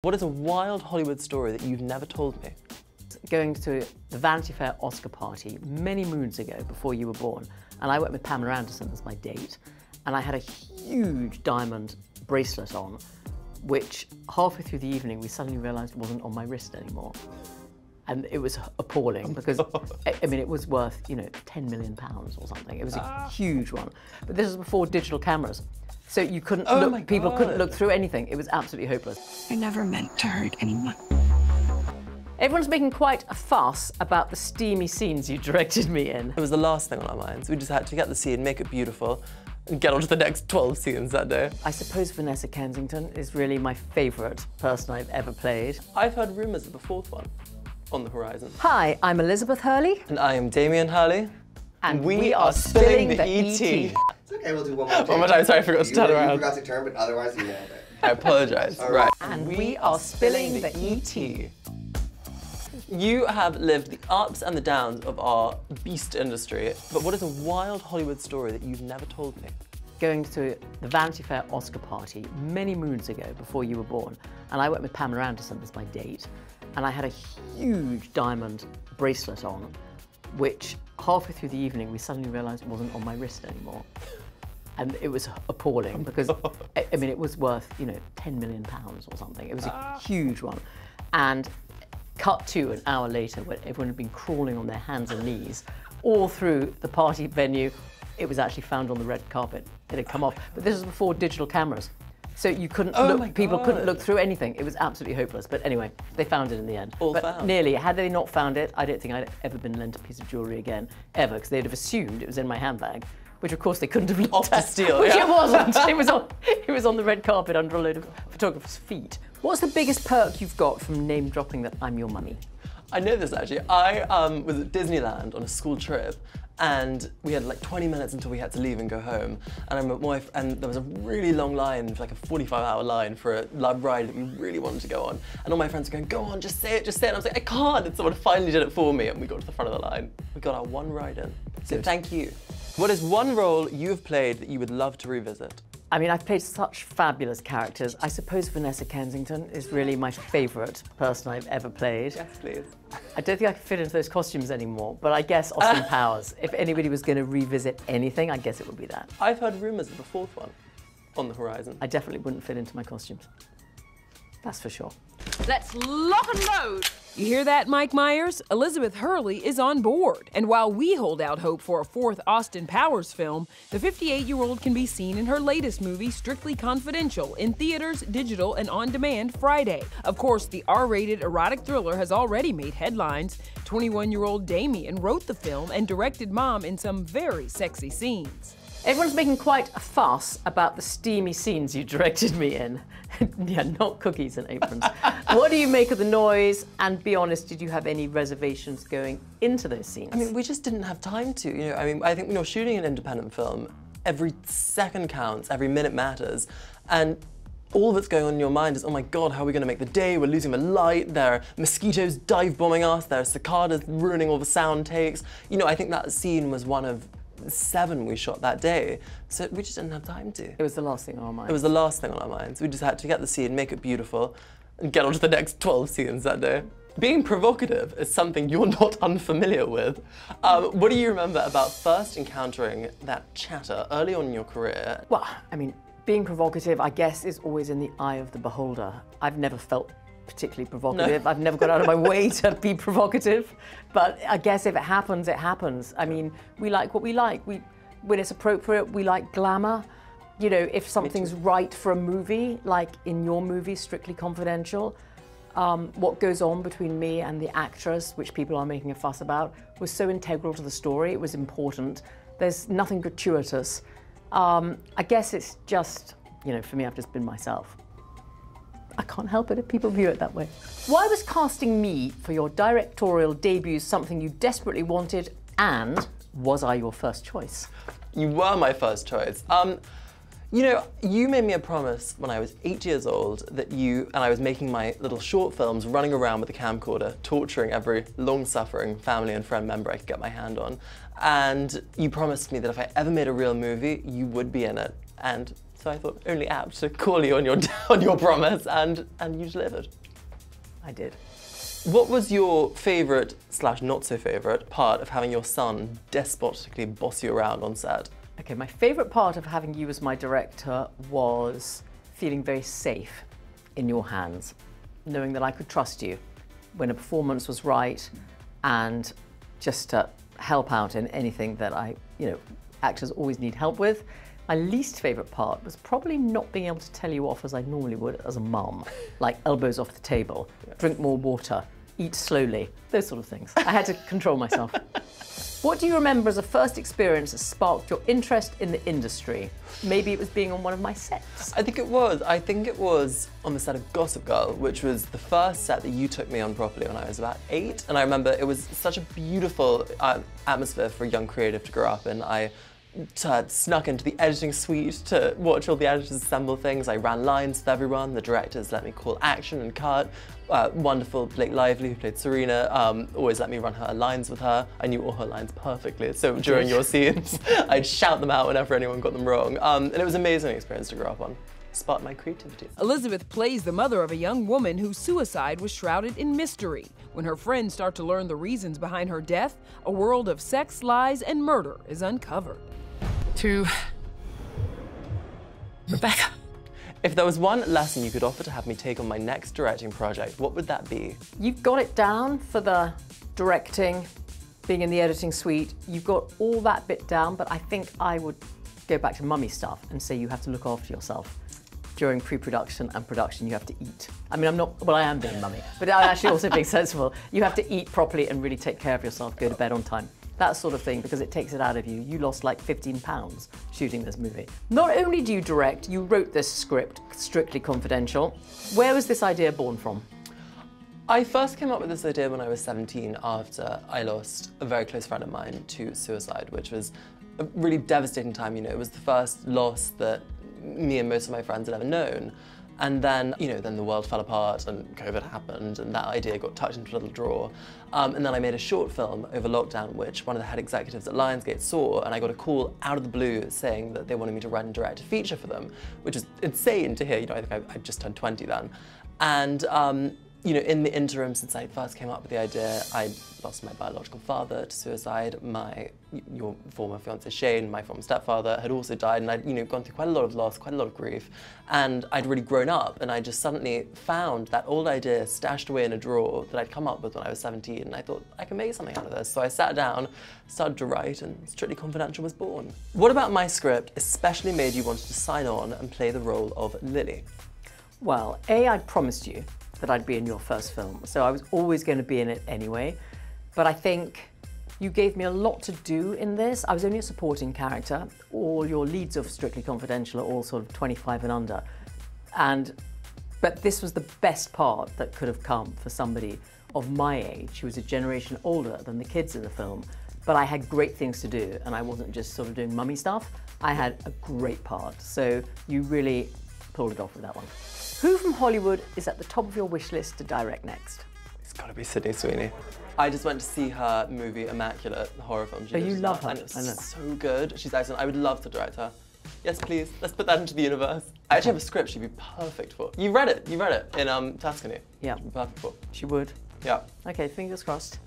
What is a wild Hollywood story that you've never told me? Going to the Vanity Fair Oscar party many moons ago, before you were born, and I went with Pamela Anderson as my date, and I had a huge diamond bracelet on, which halfway through the evening we suddenly realised wasn't on my wrist anymore. And it was appalling because, I mean, it was worth, you know, £10 million or something. It was a huge one. But this was before digital cameras. So you couldn't look, people couldn't look through anything. It was absolutely hopeless. I never meant to hurt anyone. Everyone's making quite a fuss about the steamy scenes you directed me in. It was the last thing on our minds. We just had to get the scene, make it beautiful, and get on to the next 12 scenes that day. I suppose Vanessa Kensington is really my favourite person I've ever played. I've heard rumours of a fourth one on the horizon. Hi, I'm Elizabeth Hurley. And I am Damian Hurley. And we are spilling the ET. It's okay, we'll do one more time. One more time, sorry, I forgot to turn around. You forgot to turn, but otherwise you nailed it. I apologise. Right. And we are spilling the ET. You have lived the ups and the downs of our beast industry, but what is a wild Hollywood story that you've never told me? Going to the Vanity Fair Oscar party many moons ago, before you were born, and I went with Pamela Anderson as my date, and I had a huge diamond bracelet on, which halfway through the evening we suddenly realised wasn't on my wrist anymore. And it was appalling because, I mean, it was worth, you know, £10 million or something. It was a huge one. And cut to an hour later, when everyone had been crawling on their hands and knees all through the party venue, it was actually found on the red carpet. It had come off. But this was before digital cameras. So you couldn't look, people couldn't look through anything. It was absolutely hopeless. But anyway, they found it in the end. All found. Nearly. Had they not found it, I don't think I'd ever been lent a piece of jewellery again, ever, because they'd have assumed it was in my handbag, which of course they couldn't have looked Off to at. steal, Which yeah. it wasn't. It was on the red carpet under a load of photographers' feet. What's the biggest perk you've got from name dropping that I'm your mummy? I know this actually. I was at Disneyland on a school trip, and we had like 20 minutes until we had to leave and go home. And I remember and there was a really long line, like a 45-hour line for a live ride that we really wanted to go on. And all my friends were going, go on, just say it, just say it. And I was like, I can't. And someone finally did it for me, and we got to the front of the line. We got our one ride in. So Good. Thank you. What is one role you have played that you would love to revisit? I mean, I've played such fabulous characters. I suppose Vanessa Kensington is really my favourite person I've ever played. Yes, please. I don't think I can fit into those costumes anymore, but I guess Austin Powers. If anybody was going to revisit anything, I guess it would be that. I've heard rumours of a fourth one on the horizon. I definitely wouldn't fit into my costumes. That's for sure. Let's lock and load! You hear that, Mike Myers? Elizabeth Hurley is on board. And while we hold out hope for a fourth Austin Powers film, the 58-year-old can be seen in her latest movie, Strictly Confidential, in theaters, digital, and on demand Friday. Of course, the R-rated erotic thriller has already made headlines. 21-year-old Damian wrote the film and directed Mom in some very sexy scenes. Everyone's making quite a fuss about the steamy scenes you directed me in. Yeah, not cookies and aprons. What do you make of the noise? And be honest, did you have any reservations going into those scenes? I mean, we just didn't have time to, you know. I mean, I think, you know, shooting an independent film, every second counts, every minute matters. And all that's going on in your mind is, oh my God, how are we going to make the day? We're losing the light. There are mosquitoes dive bombing us. There are cicadas ruining all the sound takes. You know, I think that scene was one of 7 we shot that day, so we just didn't have time to. It was the last thing on our minds. It was the last thing on our minds. We just had to get the scene, make it beautiful, and get on to the next 12 scenes that day. Being provocative is something you're not unfamiliar with. What do you remember about first encountering that chatter early on in your career? Well, I mean, being provocative, I guess, is always in the eye of the beholder. I've never felt particularly provocative. No. I've never gone out of my way to be provocative, but I guess if it happens, it happens. I mean, we like what we like. When it's appropriate, we like glamour. You know, if something's right for a movie, like in your movie, Strictly Confidential, what goes on between me and the actress, which people are making a fuss about, was so integral to the story. It was important. There's nothing gratuitous. I guess it's just, you know, for me, I've just been myself. I can't help it if people view it that way. Why was casting me for your directorial debut something you desperately wanted, and was I your first choice? You were my first choice. You know, you made me a promise when I was 8 years old that and I was making my little short films, running around with a camcorder, torturing every long-suffering family and friend member I could get my hand on. And you promised me that if I ever made a real movie, you would be in it. And So I thought only apt to call you on your on your promise, and you delivered. I did. What was your favourite / not so favourite part of having your son despotically boss you around on set? Okay, my favourite part of having you as my director was feeling very safe in your hands, knowing that I could trust you when a performance was right, and just to help out in anything that actors always need help with. My least favourite part was probably not being able to tell you off as I normally would as a mum, like elbows off the table, drink more water, eat slowly, those sort of things. I had to control myself. What do you remember as a first experience that sparked your interest in the industry? Maybe it was being on one of my sets. I think it was on the set of Gossip Girl, which was the first set that you took me on properly when I was about 8. And I remember it was such a beautiful atmosphere for a young creative to grow up in. I snuck into the editing suite to watch all the editors assemble things. I ran lines with everyone. The directors let me call action and cut. Wonderful Blake Lively, who played Serena, always let me run her lines with her. I knew all her lines perfectly, so during your scenes, I'd shout them out whenever anyone got them wrong. And it was an amazing experience to grow up on. Sparked my creativity. Elizabeth plays the mother of a young woman whose suicide was shrouded in mystery. When her friends start to learn the reasons behind her death, a world of sex, lies, and murder is uncovered. To Rebecca. If there was one lesson you could offer to have me take on my next directing project, what would that be? You've got it down for the directing, being in the editing suite. You've got all that bit down, but I think I would go back to mummy stuff and say you have to look after yourself. During pre-production and production, you have to eat. I mean, I am being mummy, but I'm actually also being sensible. You have to eat properly and really take care of yourself, go to bed on time. That sort of thing, because it takes it out of you. You lost like 15 pounds shooting this movie. Not only do you direct, you wrote this script, strictly confidential. Where was this idea born from? I first came up with this idea when I was 17 after I lost a very close friend of mine to suicide, which was a really devastating time. You know, it was the first loss that me and most of my friends had ever known. And then, then the world fell apart and COVID happened and that idea got tucked into a little drawer. And then I made a short film over lockdown, which one of the head executives at Lionsgate saw, and I got a call out of the blue saying that they wanted me to write and direct a feature for them, which is insane to hear. I think I just turned 20 then. And in the interim, since I first came up with the idea, I lost my biological father to suicide. Your former fiancé Shane, my former stepfather, had also died, and I'd gone through quite a lot of loss, quite a lot of grief, and I'd really grown up, and I just suddenly found that old idea stashed away in a drawer that I'd come up with when I was 17, and I thought, I can make something out of this. So I sat down, started to write, and Strictly Confidential was born. What about my script especially made you want to sign on and play the role of Lily? Well, I'd promised you that I'd be in your first film, so I was always going to be in it anyway. But I think you gave me a lot to do in this. I was only a supporting character. All your leads of Strictly Confidential are all sort of 25 and under. But this was the best part that could have come for somebody of my age, who was a generation older than the kids in the film. But I had great things to do, and I wasn't just sort of doing mummy stuff. I had a great part, so you really pulled it off with that one. Who from Hollywood is at the top of your wish list to direct next? It's got to be Sydney Sweeney. I just went to see her movie Immaculate, the horror film. You love her. And it was so good. She's excellent. I would love to direct her. Yes, please. Let's put that into the universe. I actually have a script she'd be perfect for. You read it in Tuscany. Yeah. She'd be perfect for. She would. Yeah. Okay, fingers crossed.